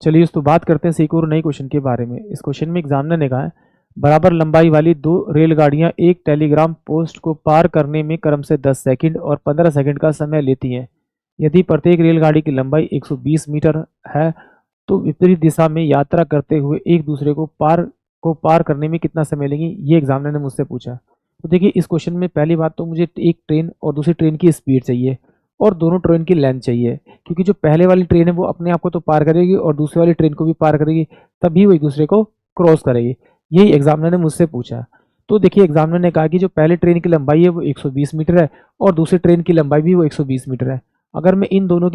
चलिए तो बात करते हैं एक और नई क्वेश्चन के बारे में। इस क्वेश्चन में एग्जामिनर ने कहा है बराबर लंबाई वाली दो रेलगाड़ियां एक टेलीग्राम पोस्ट को पार करने में क्रम से 10 सेकंड और 15 सेकंड का समय लेती हैं। यदि प्रत्येक रेलगाड़ी की लंबाई 120 मीटर है तो विपरीत दिशा में यात्रा करते हुए एक दूसरे को पार करने में कितना समय लेंगी, ये एग्जामिनर ने मुझसे पूछा। तो देखिए इस क्वेश्चन में पहली बात तो मुझे एक ट्रेन और दूसरी ट्रेन की स्पीड चाहिए और दोनों ट्रेन की लेंथ चाहिए, क्योंकि जो पहले वाली ट्रेन है वो अपने आप को तो पार करेगी और दूसरी वाली ट्रेन को भी पार करेगी, तभी वो एक दूसरे को क्रॉस करेगी। यही एग्जामिनर ने मुझसे पूछा। तो देखिए एग्जामिनर ने कहा कि जो पहले ट्रेन की लंबाई है वो 120 मीटर है और दूसरी ट्रेन की लंबाई भी वो 120 मीटर है। अगर मैं इन दोनों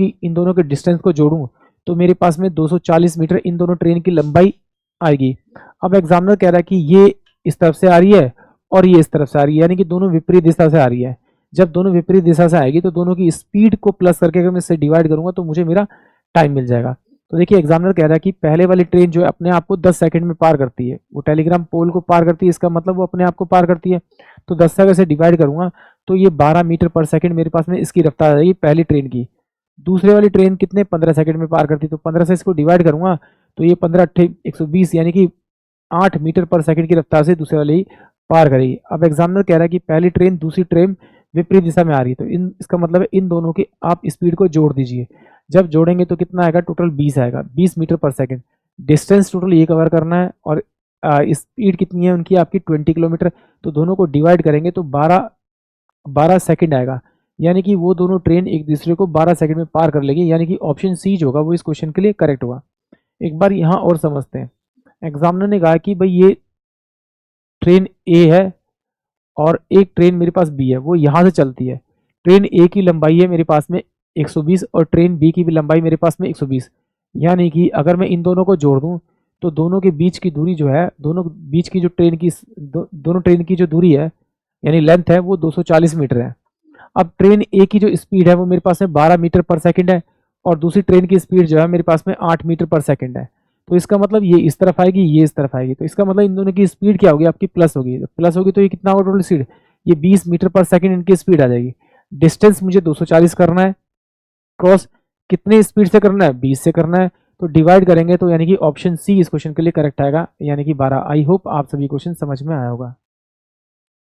के डिस्टेंस को जोड़ूं तो मेरे पास में 240 मीटर इन दोनों ट्रेन की लंबाई आएगी। अब एग्जामिनर कह रहा है कि ये इस तरफ से आ रही है और ये इस तरफ से आ रही है, यानी कि दोनों विपरीत दिशा से आ रही है। जब दोनों विपरीत दिशा से आएगी तो दोनों की स्पीड को प्लस करके अगर मैं इससे डिवाइड करूंगा तो मुझे मेरा टाइम मिल जाएगा। तो देखिए एग्जामिनर कह रहा है कि पहले वाली ट्रेन जो है अपने आप को 10 सेकंड में पार करती है, वो टेलीग्राम पोल को पार करती है, इसका मतलब वो अपने आप को पार करती है। तो 10 से अगर से डिवाइड करूंगा तो ये 12 मीटर पर सेकंड मेरे पास में इसकी रफ्तार आ जाएगी पहली ट्रेन की। दूसरे वाली ट्रेन कितने 15 सेकंड में पार करती है, तो 15 से इसको डिवाइड करूंगा तो ये 15 120 यानी कि 8 मीटर पर सेकंड की रफ्तार से दूसरे वाली पार करेगी। अब एग्जामिनर कह रहा है कि पहली ट्रेन दूसरी ट्रेन विपरीत दिशा में आ रही है, तो इसका मतलब है इन दोनों की आप स्पीड को जोड़ दीजिए। जब जोड़ेंगे तो कितना आएगा, टोटल 20 आएगा, 20 मीटर पर सेकंड। डिस्टेंस टोटल ये कवर करना है और स्पीड कितनी है उनकी आपकी 20 किलोमीटर। तो दोनों को डिवाइड करेंगे तो 12 सेकंड आएगा, यानी कि वो दोनों ट्रेन एक दूसरे को 12 सेकंड में पार कर लेगी, यानी कि ऑप्शन सी जो होगा वो इस क्वेश्चन के लिए करेक्ट होगा। एक बार यहाँ और समझते हैं। एग्जामिनर ने कहा कि भाई ये ट्रेन ए है और एक ट्रेन मेरे पास बी है, वो यहाँ से चलती है। ट्रेन ए की लंबाई है मेरे पास में 120 और ट्रेन बी की भी लंबाई मेरे पास में 120, यानी कि अगर मैं इन दोनों को जोड़ दूं तो दोनों के बीच की दूरी जो है, दोनों बीच की जो ट्रेन की दोनों ट्रेन की जो दूरी है यानी लेंथ है वो 240 मीटर है। अब ट्रेन ए की जो स्पीड है वो मेरे पास में 12 मीटर पर सेकंड है और दूसरी ट्रेन की स्पीड जो है मेरे पास में 8 मीटर पर सेकंड है। तो इसका मतलब ये इस तरफ आएगी, ये इस तरफ आएगी, तो इसका मतलब इन दोनों की स्पीड क्या होगी आपकी, प्लस होगी। प्लस होगी तो ये कितना होगा टोटल स्पीड, ये 20 मीटर पर सेकंड इनकी स्पीड आ जाएगी। डिस्टेंस मुझे 240 करना है, क्रॉस कितनी स्पीड से करना है, 20 से करना है। तो डिवाइड करेंगे तो यानी कि ऑप्शन सी इस क्वेश्चन के लिए करेक्ट आएगा, यानी कि 12। आई होप आप सभी क्वेश्चन समझ में आया होगा।